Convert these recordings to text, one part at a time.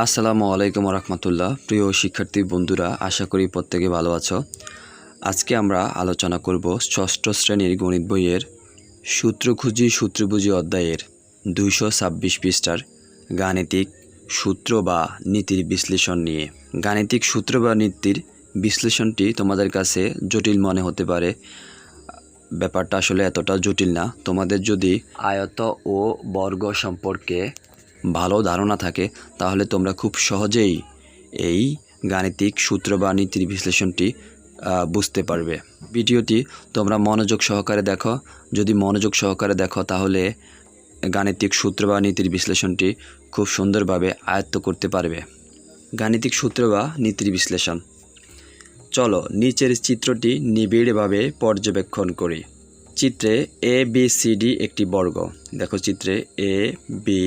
আসসালামু আলাইকুম রহমতুল্লাহ। প্রিয় শিক্ষার্থী বন্ধুরা, আশা করি প্রত্যেকে ভালো আছো। আজকে আমরা আলোচনা করব ষষ্ঠ শ্রেণীর গণিত বইয়ের সূত্রখুঁজি সূত্রবুঝি অধ্যায়ের 226 পৃষ্ঠার গাণিতিক সূত্র বা নীতির বিশ্লেষণ নিয়ে। গাণিতিক সূত্র বা নীতির বিশ্লেষণটি তোমাদের কাছে জটিল মনে হতে পারে। ব্যাপারটা আসলে এতটা জটিল না। তোমাদের যদি আয়ত ও বর্গ সম্পর্কে ভালো ধারণা থাকে তাহলে তোমরা খুব সহজেই এই গাণিতিক সূত্র বা নীতির বিশ্লেষণটি বুঝতে পারবে। ভিডিওটি তোমরা মনোযোগ সহকারে দেখো। যদি মনোযোগ সহকারে দেখো তাহলে গাণিতিক সূত্র বা নীতির বিশ্লেষণটি খুব সুন্দরভাবে আয়ত্ত করতে পারবে। গাণিতিক সূত্র বা নীতির বিশ্লেষণ। চলো নিচের চিত্রটি নিবিড়ভাবে পর্যবেক্ষণ করি। চিত্রে এ বি সি ডি একটি বর্গ। দেখো চিত্রে এ বি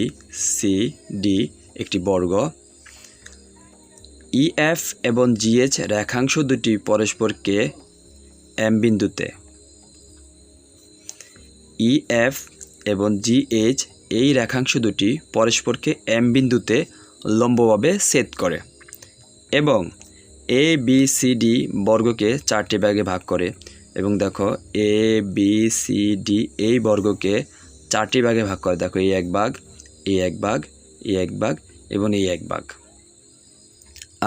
সি ডি একটি বর্গ। ই এফ এবং জি এইচ রেখাংশ দুটি পরস্পরকে এম বিন্দুতে, ই এফ এবং জি এইচ এই রেখাংশ দুটি পরস্পরকে এম বিন্দুতে লম্বভাবে ছেদ করে এবং এ বি সি ডি বর্গকে চারটি ভাগে ভাগ করে। এবং দেখো এ বি সি ডি এই বর্গকে চারটি ভাগে ভাগ করে। দেখো এই এক ভাগ, এই এক ভাগ, এই এক ভাগ এবং এই এক ভাগ।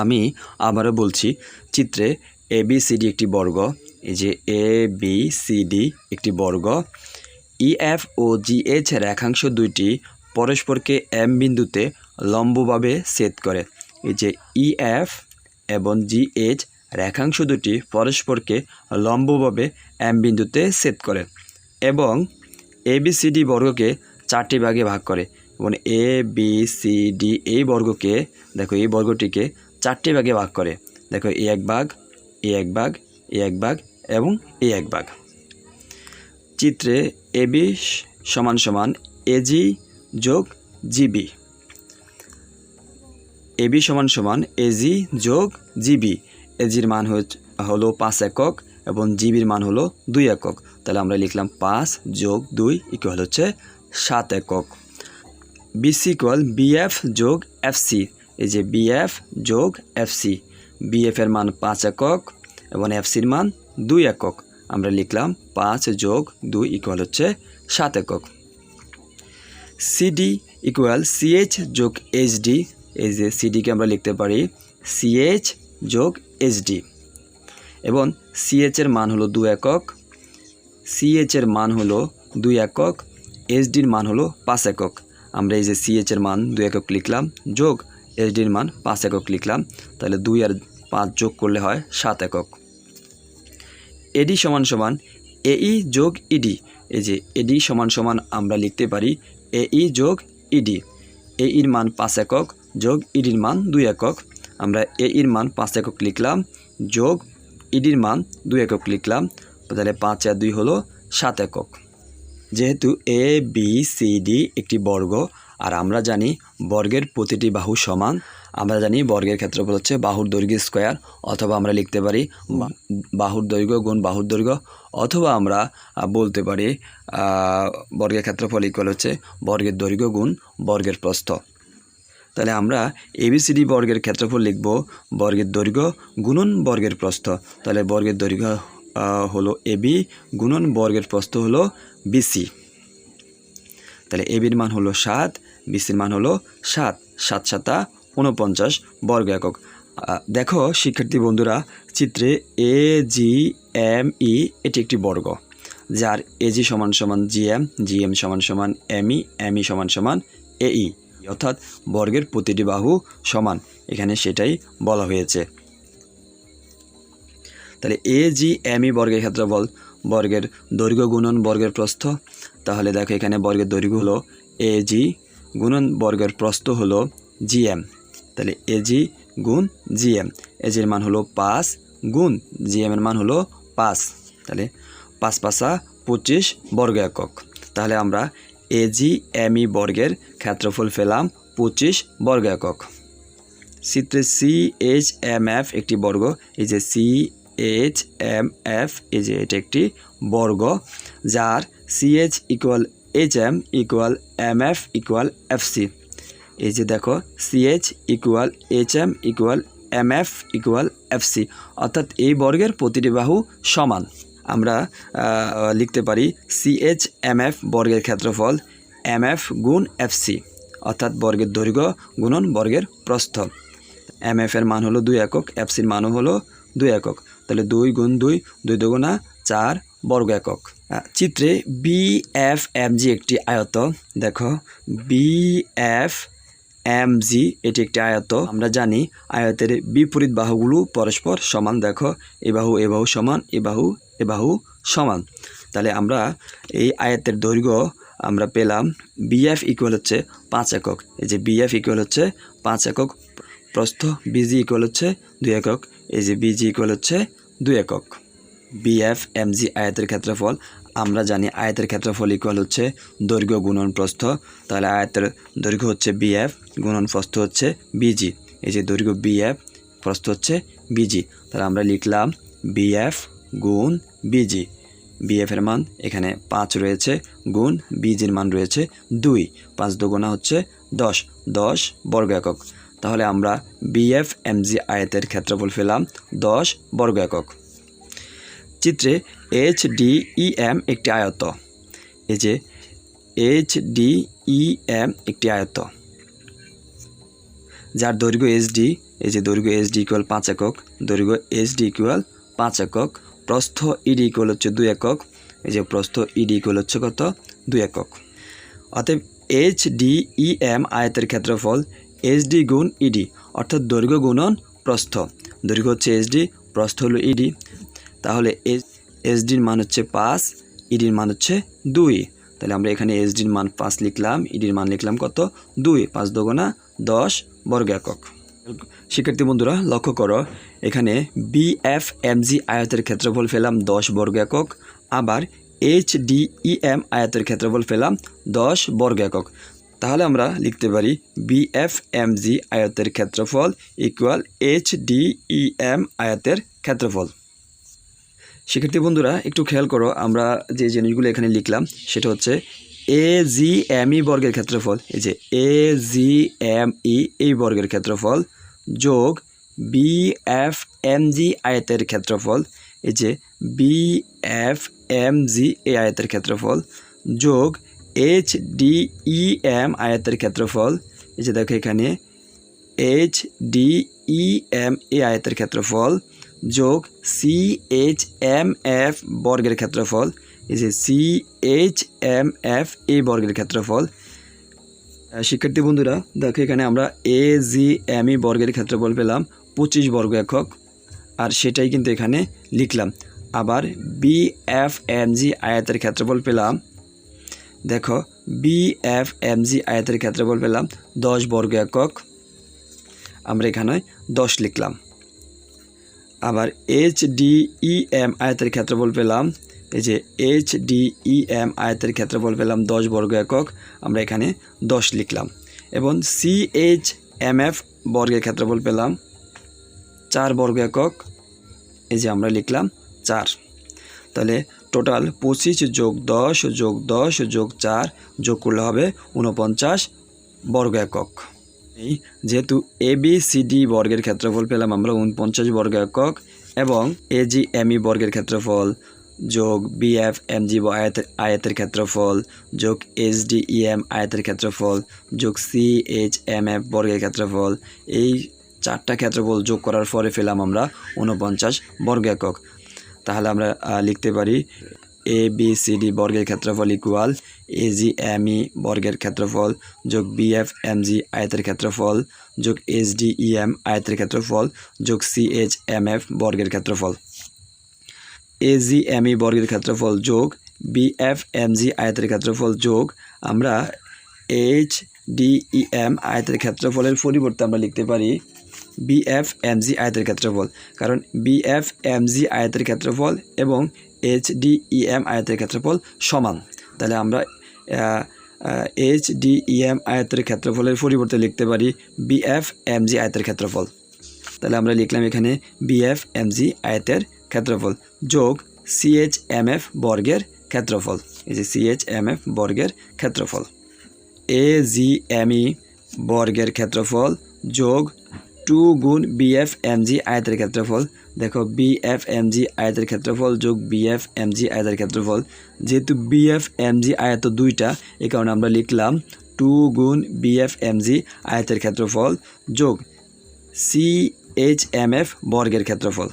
আমি আবারও বলছি, চিত্রে এ বি সি ডি একটি বর্গ। এই যে এ বি সি ডি একটি বর্গ। E F O G H রেখাংশ দুইটি পরস্পরকে এম বিন্দুতে লম্বভাবে ছেদ করে। এই যে ই এফ এবং জি এইচ রেখাংশ দুটি পরস্পরকে লম্বভাবে এম বিন্দুতে ছেদ করে এবং এ বি সি ডি বর্গকে চারটি ভাগে ভাগ করে। এবং এ বি সি ডি এই বর্গকে, দেখো এই বর্গটিকে চারটি ভাগে ভাগ করে। দেখো এই এক ভাগ, এই এক ভাগ, এই এক ভাগ এবং এই এক ভাগ। চিত্রে এ বি সমান সমান এজি যোগ জিবি। এবি সমান সমান এজি যোগ জিবি। এজির মান হলো 5 একক এবং জিবির মান হলো 2 একক। তাহলে আমরা লিখলাম 5 যোগ 2 ইকুয়াল হচ্ছে 7 একক। বিসি ইকুয়াল বিএফ যোগ এফসি। এই যে বিএফ যোগ এফসি, বিএফ এর মান 5 একক এবং এফসির মান 2 একক। আমরা লিখলাম 5 যোগ 2 ইকুয়াল হচ্ছে 7 একক। সিডি ইকুয়াল সিএইচ যোগ এইচডি। এই যে সিডিকে আমরা লিখতে পারি সিএইচ যোগ এইচডি এবং সিএইচ এর মান হলো 2 একক, সিএইচ এর মান হলো 2 একক, এইচডির মান হলো 5 একক। আমরা এই যে সিএইচ এর মান 2 একক লিখলাম যোগ এইচডির মান 5 একক লিখলাম। তাহলে 2 আর 5 যোগ করলে হয় 7 একক। এডি সমান সমান এই যোগ ইডি। এই যে এডি সমান সমান আমরা লিখতে পারি এই যোগ ইডি। এইর মান 5 একক যোগ ইডির মান 2 একক। আমরা এইর মান 5 একক লিখলাম যোগ ইডির মান 2 একক লিখলাম। তাহলে 5 আর 2 হলো 7 একক। যেহেতু এ বি সি ডি একটি বর্গ আর আমরা জানি বর্গের প্রতিটি বাহু সমান, আমরা জানি বর্গের ক্ষেত্রফল হচ্ছে বাহুর দৈর্ঘ্য স্কোয়ার, অথবা আমরা লিখতে পারি বাহুর দৈর্ঘ্য গুণ বাহুর দৈর্ঘ্য, অথবা আমরা বলতে পারি বর্গের ক্ষেত্রফল ইকুয়াল হচ্ছে বর্গের দৈর্ঘ্য গুণ বর্গের প্রস্থ। তাহলে আমরা এবিসিডি বর্গের ক্ষেত্রফল লিখব বর্গের দৈর্ঘ্য গুণন বর্গের প্রস্থ। তাহলে বর্গের দৈর্ঘ্য হলো এবি গুণন বর্গের প্রস্থ হলো বিসি। তাহলে এবির মান হলো 7, বিসির মান হলো 7, 7 7 49 বর্গ একক। দেখো শিক্ষার্থী বন্ধুরা, চিত্রে এ জি এম ই এটি একটি বর্গ যার এজি সমান সমান জিএম, জিএম সমান সমান এমই, এমই সমান সমান এই, অর্থাৎ বর্গের প্রতিটি বাহু সমান। এখানে সেটাই বলা হয়েছে। তাহলে এ জি এম ই বর্গের ক্ষেত্রফল বর্গের দৈর্ঘ্য গুণন বর্গের প্রস্থ। তাহলে দেখো এখানে বর্গের দৈর্ঘ্য হলো এ জি গুণন বর্গের প্রস্থ হলো জিএম। তাহলে এ জি গুণ জিএম, এজির মান হলো 5 গুণ জিএম এর মান হলো 5। তাহলে 5 5 25 বর্গ একক। তাহলে আমরা এ জি এম ই বর্গের ক্ষেত্রফল পেলাম 25 বর্গ একক। চিত্রে সি এইচ এম এফ একটি বর্গ। এই যে সি এইচ এম এফ, এই যে এটা একটি বর্গ যার CH equal H M equal M F equal F C. এই যে দেখো CH equal HM equal MF equal FC, অর্থাৎ এই বর্গের প্রতিটি বাহু সমান। আমরা লিখতে পারি CH MF বর্গের ক্ষেত্রফল MF গুণ FC, অর্থাৎ বর্গের দৈর্ঘ্য গুণন বর্গের প্রস্থ। MF এর মান হলো 2 একক, FCর মানও হলো 2 একক, তাহলে 2 গুণ 2, 2 দুগুণা 4 বর্গ একক। চিত্রে BFMG একটি আয়ত, দেখো BFMG এটি একটি আয়ত। আমরা জানি আয়তের বিপরীত বাহুগুলো পরস্পর সমান। দেখো এ বাহু সমান, এ বাহু সমান। তাহলে আমরা এই আয়তের দৈর্ঘ্য আমরা পেলাম BF ইকুয়াল হচ্ছে 5 একক। এই যে BF ইকুয়াল হচ্ছে 5 একক, প্রস্থ BG ইকুয়াল হচ্ছে 2 একক, এই যে BG ইকুয়াল হচ্ছে 2 একক। BFMG আয়তের ক্ষেত্রফল, আমরা জানি আয়তের ক্ষেত্রফল ইকুয়াল হচ্ছে দৈর্ঘ্য গুণন প্রস্থ। তাহলে আয়তের দৈর্ঘ্য হচ্ছে BF গুণন প্রস্থ হচ্ছে BG। এই যে দৈর্ঘ্য BF, প্রস্থ হচ্ছে BG, তাহলে আমরা লিখলাম BF গুণ BG। BF এর মান এখানে 5 রয়েছে, গুণ BGর মান রয়েছে 2, 5 দুগুণা হচ্ছে 10, 10 বর্গ একক। তাহলে আমরা BFMG আয়তের ক্ষেত্রফল পেলাম 10 বর্গ একক। চিত্রে HDEM একটি আয়ত, এই যে HDEM একটি আয়ত যার দৈর্ঘ্য HD, এই যে দৈর্ঘ্য HD ইকুয়াল 5 একক, দৈর্ঘ্য HD ইকুয়াল 5 একক, প্রস্থ ED ইকুয়াল হচ্ছে 2 একক, এই যে প্রস্থ ED ইকুয়াল হচ্ছে কত 2 একক। অতএব HDEM আয়তের ক্ষেত্রফল HD গুণ ED, অর্থাৎ দৈর্ঘ্য গুণন প্রস্থ। দৈর্ঘ্য হচ্ছে HD, প্রস্থ হলো ED, তাহলে HDর মান হচ্ছে 5, EDর মান হচ্ছে 2। তাহলে আমরা এখানে HDর মান 5 লিখলাম, EDর মান লিখলাম কত 2, 5 দুগুণা 10 বর্গ একক। শিক্ষার্থী বন্ধুরা লক্ষ্য করো, এখানে BFMG আয়তের ক্ষেত্রফল পেলাম 10 বর্গ একক, আবার HDEM আয়তের ক্ষেত্রফল পেলাম 10 বর্গ একক। তাহলে আমরা লিখতে পারি BFMG আয়তের ক্ষেত্রফল ইকুয়াল HDEM আয়তের ক্ষেত্রফল। শিক্ষার্থী বন্ধুরা একটু খেয়াল করো, আমরা যে জিনিসগুলো এখানে লিখলাম সেটা হচ্ছে AGME বর্গের ক্ষেত্রফল, এই যে AGME এই বর্গের ক্ষেত্রফল যোগ BFMG আয়তের ক্ষেত্রফল, এই যে BFMG এই আয়তের ক্ষেত্রফল যোগ HDEM আয়তের ক্ষেত্রফল, এই যে দেখো এখানে HDEM এই আয়তের ক্ষেত্রফল যোগ CHMF বর্গের ক্ষেত্রফল, এই যে CHMF এই বর্গের ক্ষেত্রফল। শিক্ষার্থী বন্ধুরা দেখো এখানে আমরা AGME বর্গের ক্ষেত্রফল পেলাম 25 বর্গ একক, আর সেটাই কিন্তু এখানে লিখলাম। আবার BFMG আয়তের ক্ষেত্রফল পেলাম, দেখো BFMG আয়তের ক্ষেত্রফল পেলাম 10 বর্গ একক, আমরা এখানে 10 লিখলাম। আবার HDEM আয়তের ক্ষেত্রফল পেলাম, এই যে HDEM আয়তের ক্ষেত্রফল পেলাম 10 বর্গ একক, আমরা এখানে 10 লিখলাম। এবং CHMF বর্গের ক্ষেত্রফল পেলাম 4 বর্গ একক, এই যে আমরা লিখলাম 4। তাহলে টোটাল 25 যোগ 10 যোগ 10 যোগ 4 যোগ করলে হবে 49 বর্গ একক। যেহেতু ABCD বর্গের ক্ষেত্রফল পেলাম আমরা 49 বর্গ একক, এবং AGME বর্গের ক্ষেত্রফল যোগ BFMG আয়তের ক্ষেত্রফল যোগ HDEM আয়তের ক্ষেত্রফল যোগ CHMF বর্গের ক্ষেত্রফল, এই 4টা ক্ষেত্রফল যোগ করার পরে পেলাম আমরা 49 বর্গ একক। তাহলে আমরা লিখতে পারি ABCD বর্গের ক্ষেত্রফল ইকুয়াল AGME বর্গের ক্ষেত্রফল যোগ BFMG আয়তের ক্ষেত্রফল যোগ HDEM আয়তের ক্ষেত্রফল যোগ CHMF বর্গের ক্ষেত্রফল। AGME বর্গের ক্ষেত্রফল যোগ BFMG আয়তের ক্ষেত্রফল যোগ আমরা HDEM আয়তের ক্ষেত্রফলের পরিবর্তে আমরা লিখতে পারি BFMG আয়তের ক্ষেত্রফল, কারণ BFMG আয়তের ক্ষেত্রফল এবং HDEM আয়তের ক্ষেত্রফল সমান। তাহলে আমরা HDEM আয়তের ক্ষেত্রফলের পরিবর্তে লিখতে পারি BFMG আয়তের ক্ষেত্রফল। তাহলে আমরা লিখলাম এখানে BFMG আয়তের ক্ষেত্রফল যোগ CHMF বর্গের ক্ষেত্রফল, এই যে CHMF বর্গের ক্ষেত্রফল। AGME বর্গের ক্ষেত্রফল যোগ 2 গুণ BFMG আয়তের ক্ষেত্রফল। দেখো BFMG আয়তের ক্ষেত্রফল যোগ BFMG আয়তের ক্ষেত্রফল, যেহেতু BFMG আয়ত দুইটা এই কারণে আমরা লিখলাম 2 গুণ BFMG আয়তের ক্ষেত্রফল যোগ CHMF বর্গের ক্ষেত্রফল।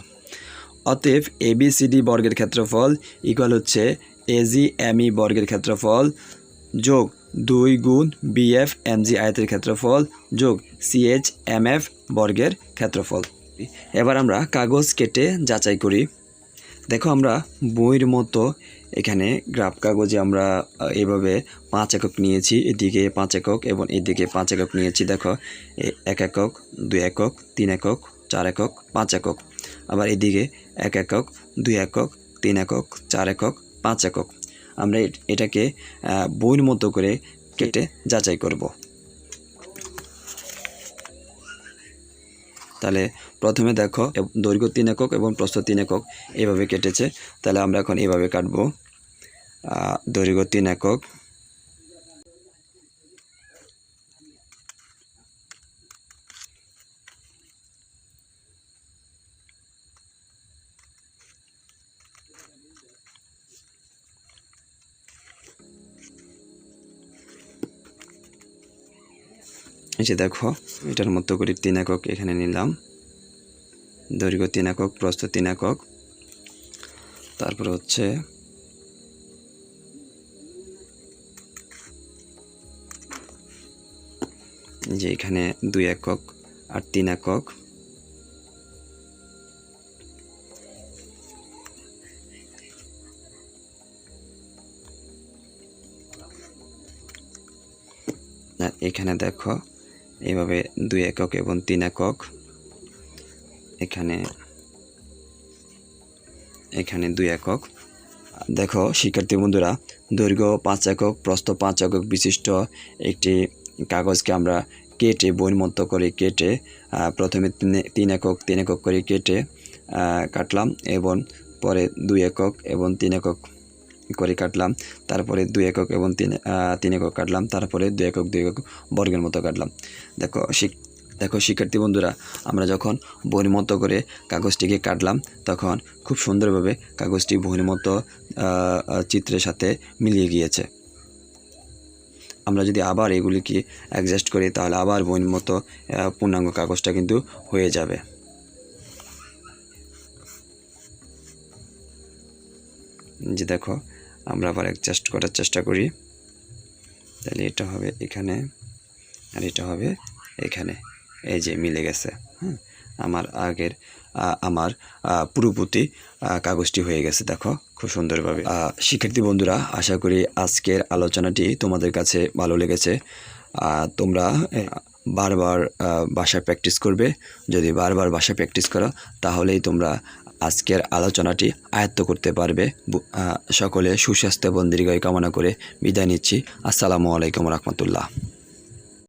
অতএব ABCD বর্গের ক্ষেত্রফল ইকুয়াল হচ্ছে AGME বর্গের ক্ষেত্রফল যোগ 2 গুণ BFMG আয়তের ক্ষেত্রফল যোগ CHMF বর্গের ক্ষেত্রফল। এবার আমরা কাগজ কেটে যাচাই করি। দেখো আমরা বইয়ের মতো এখানে গ্রাফ কাগজে আমরা এইভাবে 5 একক নিয়েছি, এদিকে 5 একক এবং এদিকে 5 একক নিয়েছি। দেখো 1 একক, 2 একক, 3 একক, 4 একক, 5 একক। আবার এদিকে 1 একক, 2 একক, 3 একক, 4 একক, 5 একক। আমরা এটাকে বইয়ের মতো করে কেটে যাচাই করব। তাহলে প্রথমে দেখো দৈর্ঘ্য 3 একক এবং প্রস্থ 3 একক এভাবে কেটেছে। তাহলে আমরা এখন এভাবে কাটবো। দৈর্ঘ্য 3 একক, এই যে দেখো এটার মতো করে 3 একক এখানে নিলাম, দৈর্ঘ্য 3 একক, প্রস্থ 3 একক। তারপর হচ্ছে যে এখানে 2 একক আর 3 একক। আর এখানে দেখো এইভাবে 2 একক এবং 3 একক, এখানে 2 একক। দেখো শিক্ষার্থী বন্ধুরা, দৈর্ঘ্য 5 একক, প্রস্থ 5 একক বিশিষ্ট একটি কাগজকে আমরা কেটে বইয়ের মতো করে কেটে প্রথমে 3 একক 3 একক করে কেটে কাটলাম এবং পরে 2 একক এবং 3 একক করে কাটলাম, তারপরে 2 একক এবং 3 একক কাটলাম, তারপরে 2 একক 2 একক বর্গের মতো কাটলাম। দেখো শিক্ষার্থী বন্ধুরা, আমরা যখন বইয়ের মতো করে কাগজটিকে কাটলাম তখন খুব সুন্দরভাবে কাগজটি বইয়ের মতো চিত্রের সাথে মিলিয়ে গিয়েছে। আমরা যদি আবার এগুলিকে অ্যাডজাস্ট করি তাহলে আবার বইয়ের মতো পূর্ণাঙ্গ কাগজটা কিন্তু হয়ে যাবে। যে দেখো আমরা আবার অ্যাডজাস্ট করার চেষ্টা করি, তাহলে এটা হবে এখানে আর এটা হবে এখানে, এই যে মিলে গেছে। আমার পূর্ববর্তী কাগজটি হয়ে গেছে। দেখো খুব সুন্দরভাবে। শিক্ষার্থী বন্ধুরা, আশা করি আজকের আলোচনাটি তোমাদের কাছে ভালো লেগেছে। তোমরা বারবার ভাষা প্র্যাকটিস করবে। যদি বারবার ভাষা প্র্যাকটিস করো তাহলেই তোমরা আজকের আলোচনাটি আয়ত্ত করতে পারবে। সকলে সুস্বাস্থ্য এবং দীর্ঘায়ু কামনা করে বিদায় নিচ্ছি। আসসালামু আলাইকুম রহমতুল্লাহ।